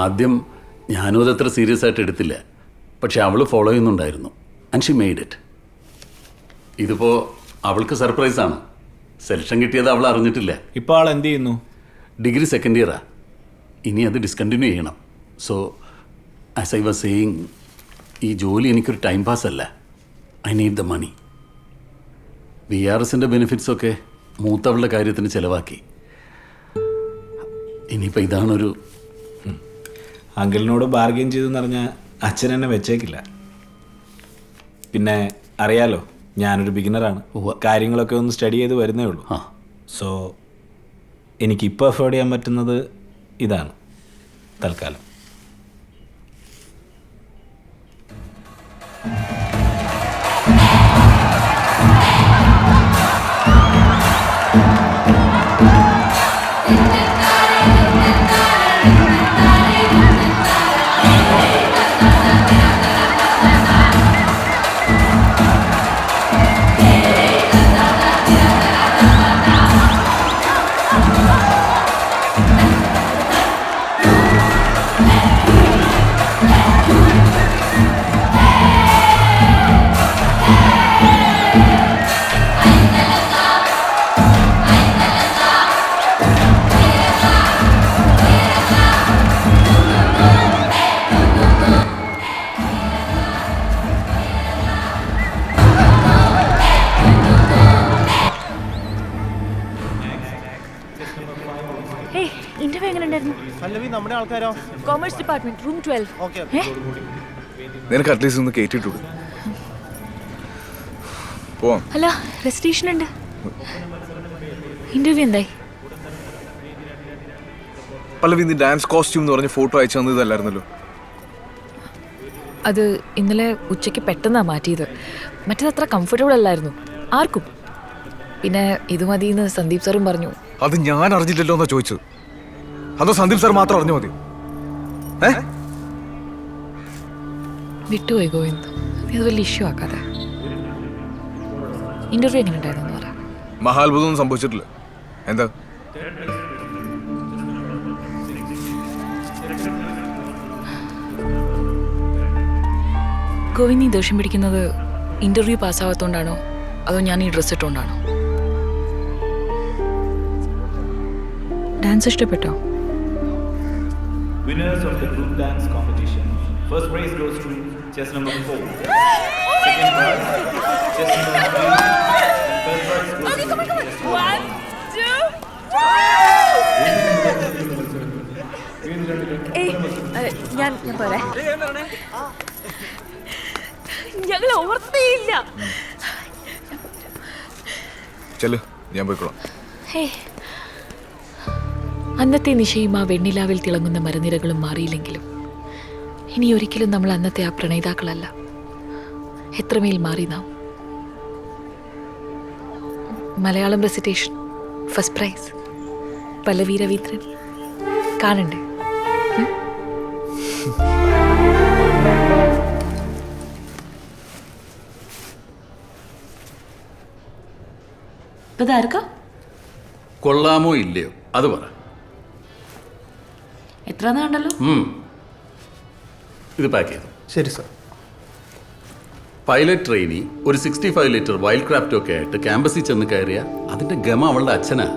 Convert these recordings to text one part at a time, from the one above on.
ആദ്യം ഞാനും അതത്ര സീരിയസ് ആയിട്ട് എടുത്തില്ല. പക്ഷെ അവൾ ഫോളോ ചെയ്യുന്നുണ്ടായിരുന്നു. And she made it. ഇതിപ്പോൾ അവൾക്ക് സർപ്രൈസാണ്. സെലക്ഷൻ കിട്ടിയത് അവൾ അറിഞ്ഞിട്ടില്ല. ഇപ്പോൾ ആൾ എന്ത് ചെയ്യുന്നു? ഡിഗ്രി സെക്കൻഡ് ഇയറാ. ഇനി അത് ഡിസ്കണ്ടിന്യൂ ചെയ്യണം. So as I was saying, ഈ ജോലി എനിക്കൊരു ടൈം പാസ് അല്ല. I need the money. VRSൻ്റെ ബെനിഫിറ്റ്സൊക്കെ മൂത്തവളുടെ കാര്യത്തിന് ചിലവാക്കി. ഇനിയിപ്പോൾ ഇതാണൊരു... അങ്കിളിനോട് ബാർഗെയിൻ ചെയ്തെന്ന് പറഞ്ഞാൽ അച്ഛൻ എന്നെ വെച്ചേക്കില്ല. പിന്നെ അറിയാലോ, ഞാനൊരു ബിഗിനറാണ്. കാര്യങ്ങളൊക്കെ ഒന്ന് സ്റ്റഡി ചെയ്ത് വരുന്നേ ഉള്ളൂ. സോ എനിക്കിപ്പോൾ അഫോർഡ് ചെയ്യാൻ പറ്റുന്നത് ഇതാണ് തൽക്കാലം. Commerce department room 12. നിനക്ക് അറ്റ്ലീസ്റ്റ് ഒന്ന് കേട്ടിട്ടു പോവാം. അല്ല, രജിസ്ട്രേഷൻ ഉണ്ട്. ഇന്റർവ്യൂ എന്തായി? പല്ലവി, നീ ഡാൻസ് കോസ്റ്റ്യൂം എന്ന് പറഞ്ഞ ഫോട്ടോ അയച്ചു തന്നതല്ലായിരുന്നല്ലോ? അത് ഇന്നലെ ഉച്ചയ്ക്ക് പെട്ടെന്നാണ് മാറ്റിയത്. മറ്റേത് അത്ര കംഫർട്ടബിൾ അല്ലായിരുന്നു ആർക്കും. പിന്നെ ഇത് മതിയെന്ന് സന്ദീപ് സാറും പറഞ്ഞു. അത് ഞാൻ അറിഞ്ഞില്ലല്ലോ എന്നാ ചോദിച്ചത്. അതോ സന്ദീപ് സാർ മാത്രം അറിഞ്ഞു മതി? വിട്ടുപോയി ഗോവിന്ദ്, ഇത് വലിയ ഇഷ്യൂ ആക്കാതെ. ഇന്റർവ്യൂ എങ്ങനെ ഉണ്ടായിരുന്നു പറ. മഹാത്ഭുതമൊന്നും സംഭവിച്ചിട്ടില്ല. എന്താ? ഗോവിന്ദ്, നീ ദേഷ്യം പിടിക്കുന്നത് ഇന്റർവ്യൂ പാസ്സാവാത്തോണ്ടാണോ അതോ ഞാൻ ഈ ഡ്രസ് ഇട്ടുകൊണ്ടാണോ? ഡാൻസ് ഇഷ്ടപ്പെട്ടോ? Winners of the group dance competition. First prize goes to chess number 4. Second prize, chess number 3. And third prize goes to chess number 1, 2. ഞാൻ പോരെ. ഞങ്ങൾ ഓർത്തേയില്ല. ചെല്ലു, ഞാൻ പോയിക്കോളാം. അന്നത്തെ നിശയും ആ വെണ്ണിലാവിൽ തിളങ്ങുന്ന മരനിരകളും മാറിയില്ലെങ്കിലും ഇനി ഒരിക്കലും നമ്മൾ അന്നത്തെ ആ പ്രണയിതാക്കളല്ല. എത്രമേൽ മാറി നാം. മലയാളം റെസിറ്റേഷൻ ഫസ്റ്റ് പ്രൈസ് പല്ലവി രവീന്ദ്രൻ. കാണണ്ടേ? കൊള്ളാമോ ഇല്ലയോ അത് പറ. എത്ര കണ്ടല്ലോ. ഇത് പാക്ക് ചെയ്തു. ശരി സർ. പൈലറ്റ് ട്രെയിനി ഒരു 65 ലിറ്റർ വൈൽഡ് ക്രാഫ്റ്റ് ഒക്കെ ആയിട്ട് ക്യാമ്പസിൽ ചെന്ന് കയറിയ അതിന്റെ ഗമ അവളുടെ അച്ഛനാ.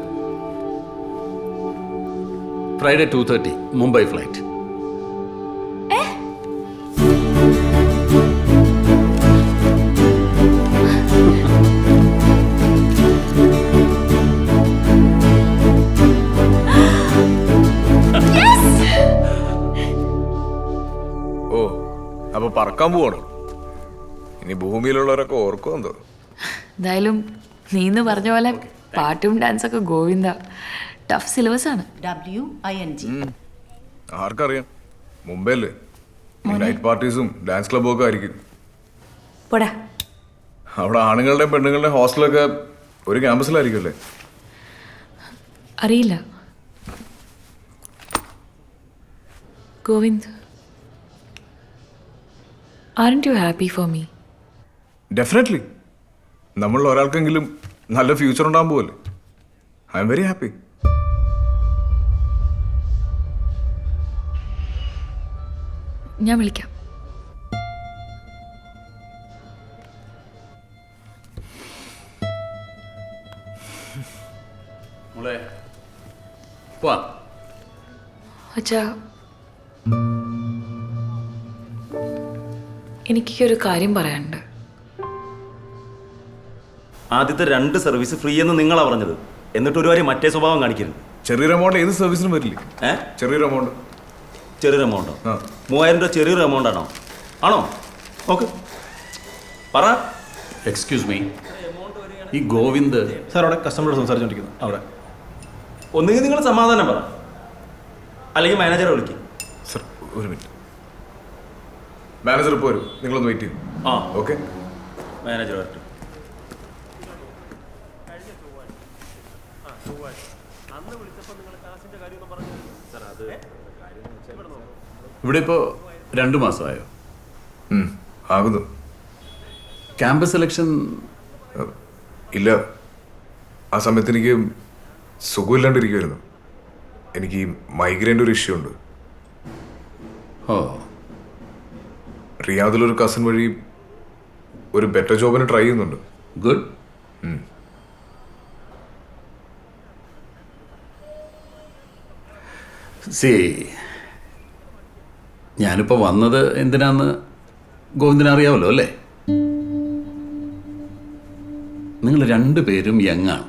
Friday 2:30 Mumbai flight. അപ്പൊ പറക്കാൻ പോവാണ്. ഇനി ഭൂമിയിലുള്ളവരൊക്കെ ഓർക്കും എന്തോ. എന്തായാലും നീന്ന് പറഞ്ഞ പോലെ പാട്ടും ഡാൻസൊക്കെ ഗോവിന്ദ. ടഫ് സിലബസ് ആണ്. ആർക്കറിയാം, മുംബൈയില് നൈറ്റ് പാർട്ടീസും ഡാൻസ് ക്ലബും ഒക്കെ ആയിരിക്കും. അവിടെ ആണുങ്ങളുടെയും പെണ്ണുങ്ങളുടെയും ഹോസ്റ്റലൊക്കെ ഒരു ക്യാമ്പസിലായിരിക്കും അല്ലേ? അറിയില്ല Govind. Aren't you happy for me? Definitely. നമ്മളിൽ ഒരാൾക്കെങ്കിലും നല്ല ഫ്യൂച്ചർ ഉണ്ടാകാൻ പോവല്ലേ. I am very happy. ഞാൻ വിളിക്കാം. മോളെ പോവാ. അച്ഛാ, എനിക്കൊരു കാര്യം പറയാനുണ്ട്. ആദ്യത്തെ 2 സർവീസ് ഫ്രീ എന്ന് നിങ്ങളാ പറഞ്ഞത്. എന്നിട്ട് ഒരു കാര്യം മറ്റേ സ്വഭാവം കാണിക്കരുത്. ചെറിയൊരു എമൗണ്ട് ഏത് സർവീസിനും വരില്ലേ? ചെറിയൊരു എമൗണ്ട്. ചെറിയൊരു എമൗണ്ടോ? ആ. 3000 രൂപ ചെറിയൊരു എമൗണ്ട് ആണോ? ആണോ? ഓക്കെ, പറ. എക്സ്ക്യൂസ് മീ, ഈ ഗോവിന്ദ് സാർ അവിടെ കസ്റ്റമറോട് സംസാരിച്ചോണ്ടിരിക്കുന്നു. അവിടെ ഒന്നുകിൽ നിങ്ങൾ സമാധാനം പറ, അല്ലെങ്കിൽ മാനേജറെ വിളിക്കും. സർ ഒരു മിനിറ്റ്, മാനേജർ ഇപ്പോൾ വരും, നിങ്ങളൊന്ന് വെയിറ്റ് ചെയ്യും. ആ, ഓക്കെ. മാനേജർ വരട്ടെ. ഇവിടെ ഇപ്പോൾ 2 മാസമായോ? ആകുന്നു. ക്യാമ്പസ് സെലക്ഷൻ ഇല്ല, ആ സമയത്ത് എനിക്ക് സുഖമില്ലാണ്ടിരിക്കുമായിരുന്നു. എനിക്ക് ഈ മൈഗ്രെയിൻ്റെ ഒരു ഇഷ്യൂ ഉണ്ട്. ഓ, റിയാദിലൊരു കസിൻ വഴി ഒരു ബെറ്റർ ജോബിന് ട്രൈ ചെയ്യുന്നുണ്ട്. ഗുഡ്. സി, ഞാനിപ്പോൾ വന്നത് എന്തിനാന്ന് ഗോവിന്ദന് അറിയാമല്ലോ അല്ലേ? നിങ്ങൾ 2 പേരും യങ്ങാണ്.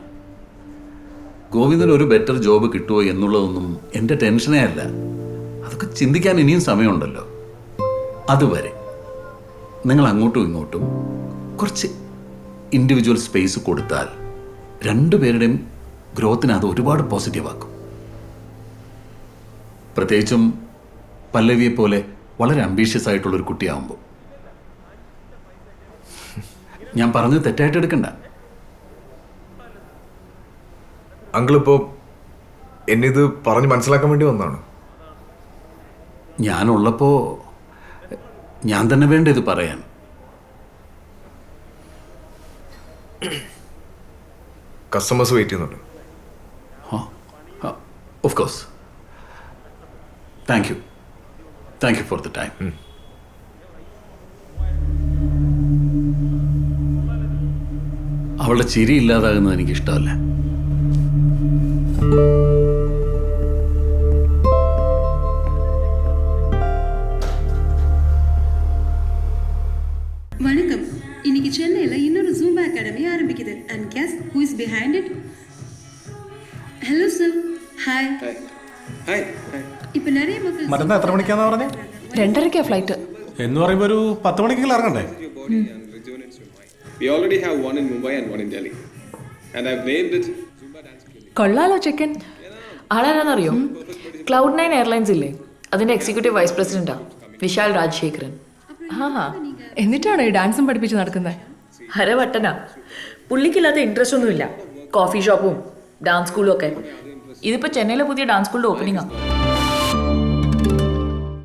ഗോവിന്ദന് ഒരു ബെറ്റർ ജോബ് കിട്ടുമോ എന്നുള്ളതൊന്നും എൻ്റെ ടെൻഷനേ അല്ല. അതൊക്കെ ചിന്തിക്കാൻ ഇനിയും സമയമുണ്ടല്ലോ. അതുവരെ നിങ്ങൾ അങ്ങോട്ടും ഇങ്ങോട്ടും കുറച്ച് ഇൻഡിവിജ്വൽ സ്പേസ് കൊടുത്താൽ 2 പേരുടെയും ഗ്രോത്തിന് അത് ഒരുപാട് പോസിറ്റീവാക്കും. പ്രത്യേകിച്ചും പല്ലവിയെ പോലെ വളരെ അംബീഷ്യസ് ആയിട്ടുള്ളൊരു കുട്ടിയാവുമ്പോൾ. ഞാൻ പറഞ്ഞത് തെറ്റായിട്ട് എടുക്കണ്ട. അങ്കിളിപ്പോൾ എന്നെ ഇത് പറഞ്ഞ് മനസ്സിലാക്കാൻ വേണ്ടി വന്നതാണ്. ഞാനുള്ളപ്പോൾ ഞാൻ തന്നെ വേണ്ട ഇത് പറയാൻ. കസ്റ്റമേഴ്സ് വെയിറ്റ് ചെയ്യുന്നുണ്ട്. Of course. Thank you for the time. അവളുടെ ചിരി ഇല്ലാതാകുന്നത് എനിക്കിഷ്ടമല്ല. வணக்கம். இன்னைக்கு சென்னையில் இன்னொரு ஜூம்பா அகாடமி ஆரம்பிக்குது. And guess who is behind it? Hello sir. Hi. Hi. இப்போ நிறைய மக்கள் മറ്റന്നാ എത്ര മണിക്കാന്നാ പറഞ്ഞേ? 2:30 ഫ്ലൈറ്റ്. എന്ന് പറയുമ്പോൾ ഒരു 10 മണിക്കെങ്കിലും ഇറങ്ങണ്ടേ? We already have one in Mumbai and one in Delhi. And I've named it Zumba Dance Clinic. കൊള്ളാലോ ചെക്കൻ. ആളാരാന്നറിയോ? Cloud9 എയർലൈൻസ് ഇല്ലേ, അതിന്റെ എക്സിക്യൂട്ടീവ് വൈസ് പ്രസിഡന്റാ വിശാൽ രാജശേഖരൻ. എന്നിട്ടാണോ ഈ ഡാൻസും പഠിപ്പിച്ച് നടക്കുന്നത്? ഹരവട്ടനാ. പുള്ളിക്കില്ലാത്ത ഇൻട്രസ്റ്റ് ഒന്നുമില്ല. കോഫി ഷോപ്പും ഡാൻസ് സ്കൂളും ഒക്കെ. ഇതിപ്പോ ചെന്നൈയിലെ പുതിയ ഡാൻസ് സ്കൂളിന്റെ ഓപ്പണിംഗാ.